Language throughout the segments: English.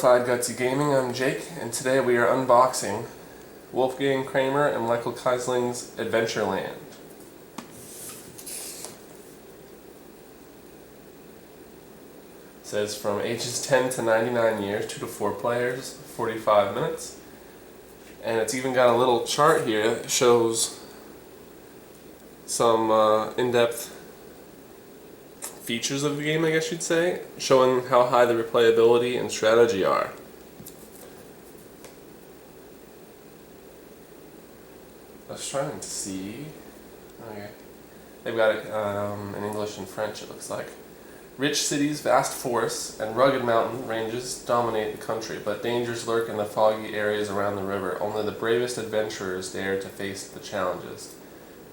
Glorified Gutsy Gaming. I'm Jake, and today we are unboxing Wolfgang Kramer and Michael Keisling's Adventureland. It says from ages 10 to 99 years, 2 to 4 players, 45 minutes. And it's even got a little chart here that shows some in-depth features of the game, I guess you'd say, showing how high the replayability and strategy are. I was trying to see. Okay. They've got it in English and French, it looks like. Rich cities, vast forests, and rugged mountain ranges dominate the country, but dangers lurk in the foggy areas around the river. Only the bravest adventurers dare to face the challenges.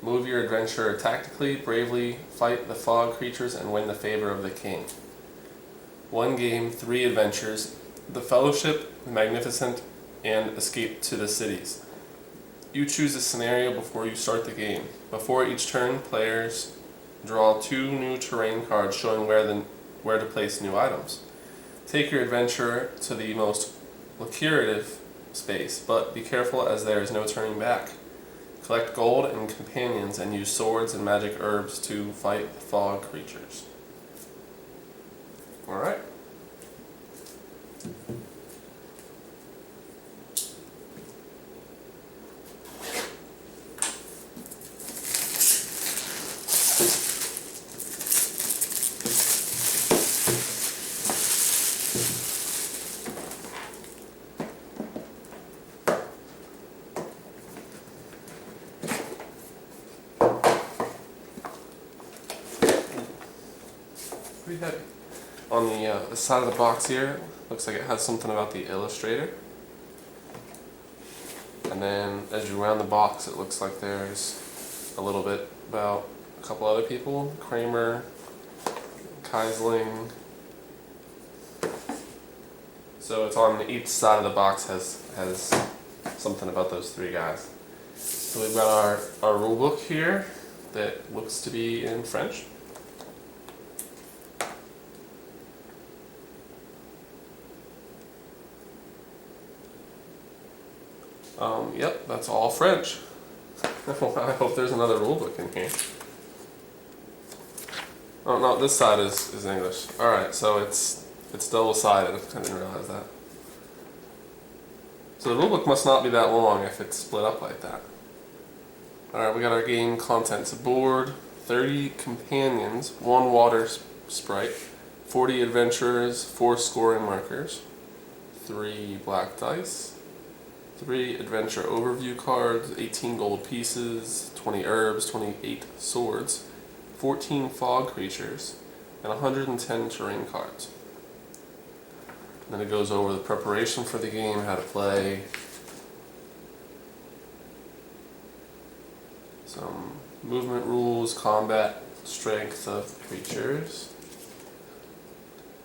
Move your adventurer tactically, bravely fight the fog creatures, and win the favor of the king. 1 game, 3 adventures: the Fellowship, the Magnificent, and Escape to the Cities. You choose a scenario before you start the game. Before each turn, players draw 2 new terrain cards showing where to place new items. Take your adventurer to the most lucrative space, but be careful as there is no turning back. Collect gold and companions and use swords and magic herbs to fight the fog creatures. Alright. Pretty heavy. On the side of the box here, looks like it has something about the illustrator. And then as you round the box, it looks like there's a little bit about a couple other people. Kramer, Keisling. So it's on each side of the box has something about those 3 guys. So we've got our rule book here that looks to be in French. Yep, that's all French. I hope there's another rule book in here. Oh no, this side is English. Alright, so it's double-sided. I didn't realize that. So the rule book must not be that long if it's split up like that. Alright, we got our game contents. A board, 30 companions, 1 water sprite, 40 adventurers, 4 scoring markers, 3 black dice, 3 adventure overview cards, 18 gold pieces, 20 herbs, 28 swords, 14 fog creatures, and 110 terrain cards. And then it goes over the preparation for the game, how to play, some movement rules, combat, strength of creatures,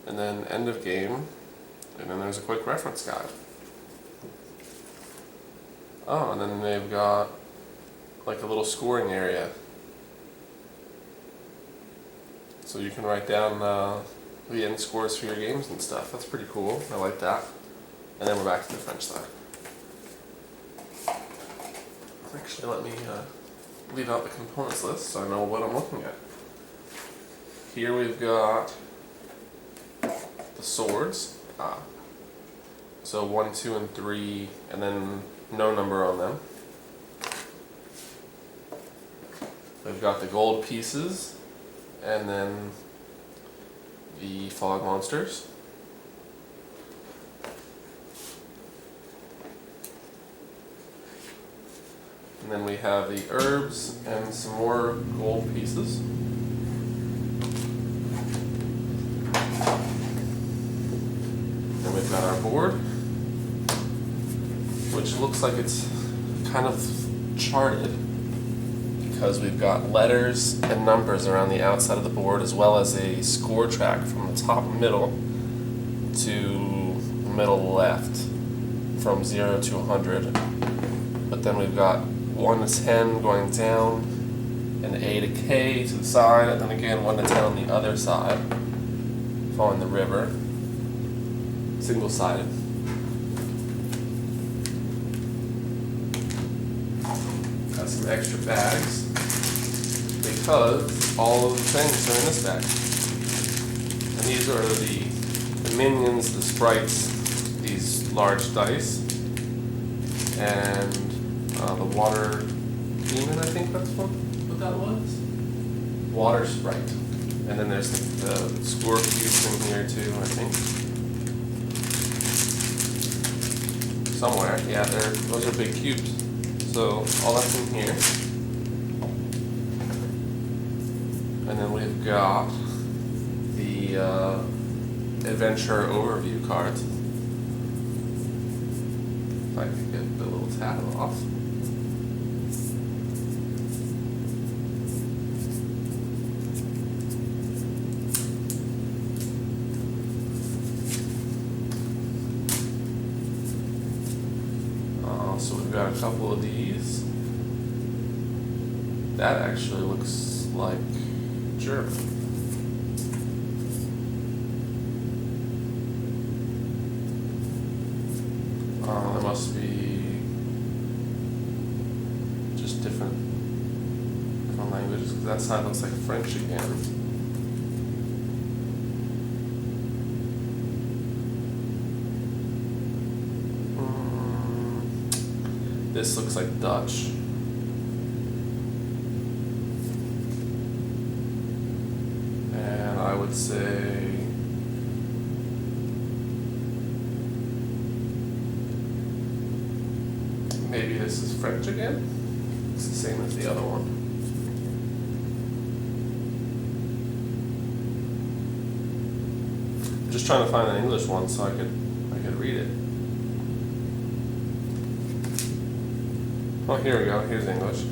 and then end of game, and then there's a quick reference guide. Oh, and then they've got like a little scoring area. So you can write down the end scores for your games and stuff. That's pretty cool. I like that. And then we're back to the French side. Actually, let me leave out the components list so I know what I'm looking at. Here we've got the swords. So 1, 2, and 3, and then no number on them. We've got the gold pieces, and then the fog monsters. And then we have the herbs and some more gold pieces. And we've got our board, which looks like it's kind of charted because we've got letters and numbers around the outside of the board, as well as a score track from the top middle to the middle left from 0 to 100. But then we've got 1 to 10 going down, and A to K to the side, and then again 1 to 10 on the other side, following the river. single-sided. Got some extra bags because all of the things are in this bag. And these are the minions, the sprites, these large dice, and the water demon, I think that's what that was. Water sprite. And then there's the score cubes in here too, I think. Somewhere, yeah, those are big cubes. So all that's in here. And then we've got the adventure overview cards. If I could get the little tab off. So we've got a couple of these. That actually looks like German. There must be just different languages, because that side looks like French again. This looks like Dutch. And I would say maybe this is French again. It's the same as the other one. I'm just trying to find an English one so I could read it. Oh, here we go. Here's English.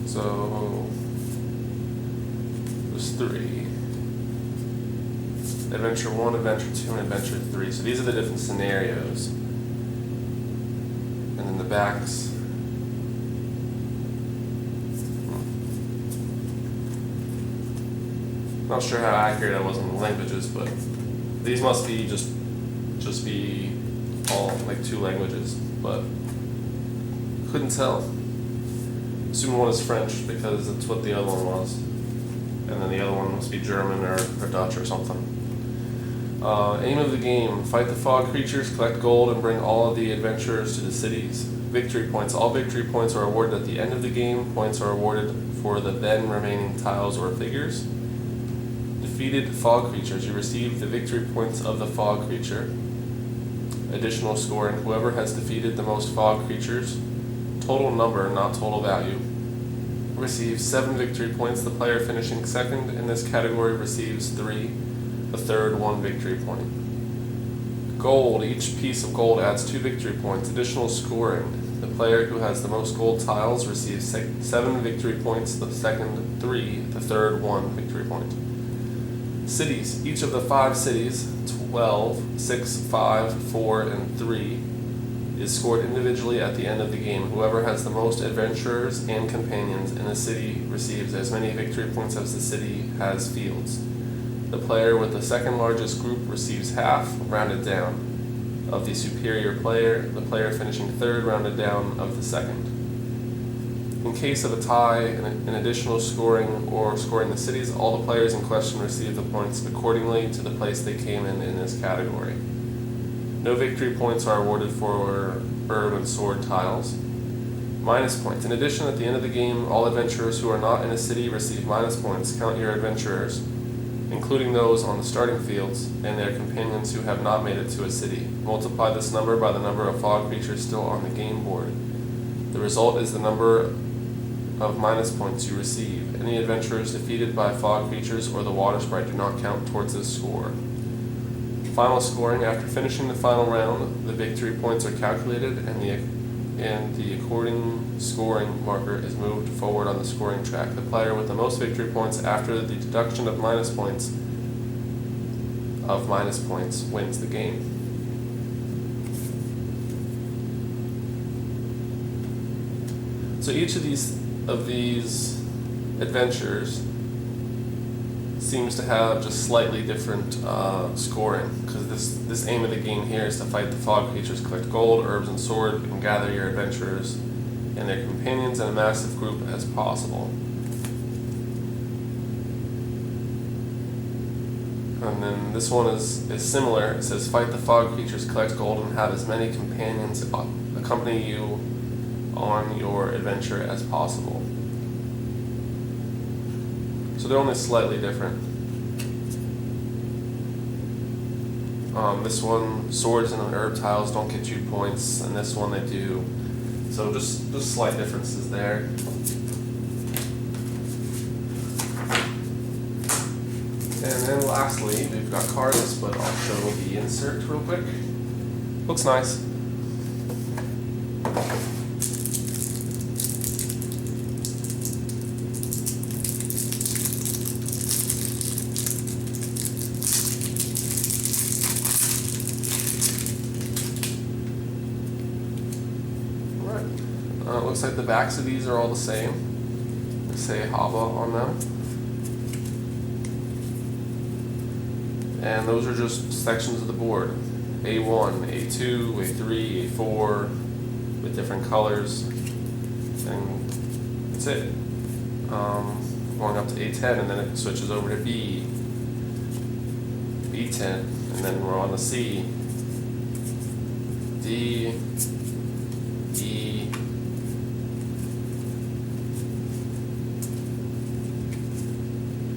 So there's 3. Adventure 1, Adventure 2, and Adventure 3. So these are the different scenarios. And then the backs. Not sure how accurate I was on the languages, but these must be just be all like 2 languages, but couldn't tell. Assume one is French because that's what the other one was, and then the other one must be German or Dutch or something. Aim of the game: fight the fog creatures, collect gold, and bring all of the adventurers to the cities. Victory points: all victory points are awarded at the end of the game. Points are awarded for the then remaining tiles or figures. Defeated fog creatures: you receive the victory points of the fog creature. Additional scoring: whoever has defeated the most fog creatures, total number, not total value, receives 7 victory points. The player finishing second in this category receives 3. The third 1 victory point. Gold: each piece of gold adds 2 victory points. Additional scoring: the player who has the most gold tiles receives 7 victory points. The second 3. The third 1 victory point. Cities: each of the 5 cities, 12, 6, 5, 4, and 3, is scored individually at the end of the game. Whoever has the most adventurers and companions in the city receives as many victory points as the city has fields. The player with the second largest group receives half, rounded down, of the superior player, the player finishing third, rounded down, of the second. In case of a tie, an additional scoring or scoring the cities, all the players in question receive the points accordingly to the place they came in this category. No victory points are awarded for herb and sword tiles. Minus points: in addition, at the end of the game, all adventurers who are not in a city receive minus points. Count your adventurers, including those on the starting fields, and their companions who have not made it to a city. Multiply this number by the number of fog creatures still on the game board. The result is the number of minus points you receive. Any adventurers defeated by fog creatures or the water sprite do not count towards this score. Final scoring: after finishing the final round, the victory points are calculated and the according scoring marker is moved forward on the scoring track. The player with the most victory points after the deduction of minus points wins the game. So each of these adventures seems to have just slightly different scoring, because this aim of the game here is to fight the fog creatures, collect gold, herbs, and sword, and gather your adventurers and their companions in a massive group as possible. And then this one is similar. It says fight the fog creatures, collect gold, and have as many companions accompany you on your adventure as possible. So they're only slightly different. This one, swords and herb tiles don't get you points, and this one they do. So just slight differences there. And then lastly, we've got cards, but I'll show the insert real quick. Looks nice. Alright. Looks like the backs of these are all the same. They say Hava on them. And those are just sections of the board. A1, A2, A3, A4, with different colors. And that's it. Going up to A10, and then it switches over to B, B10, and then we're on to C, D, E,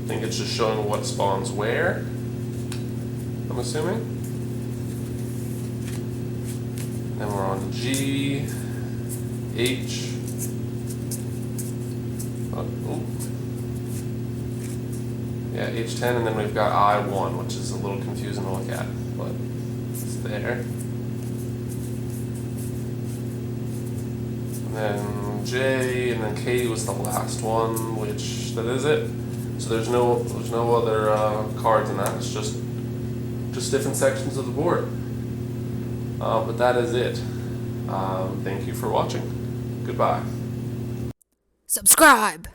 I think it's just showing what spawns where, I'm assuming. Then we're on to G, H, yeah, H10, and then we've got I1, which is a little confusing to look at, but it's there. And then J, and then K was the last one, which that is it. So there's no other cards in that. It's just different sections of the board. But that is it. Thank you for watching. Goodbye. Subscribe!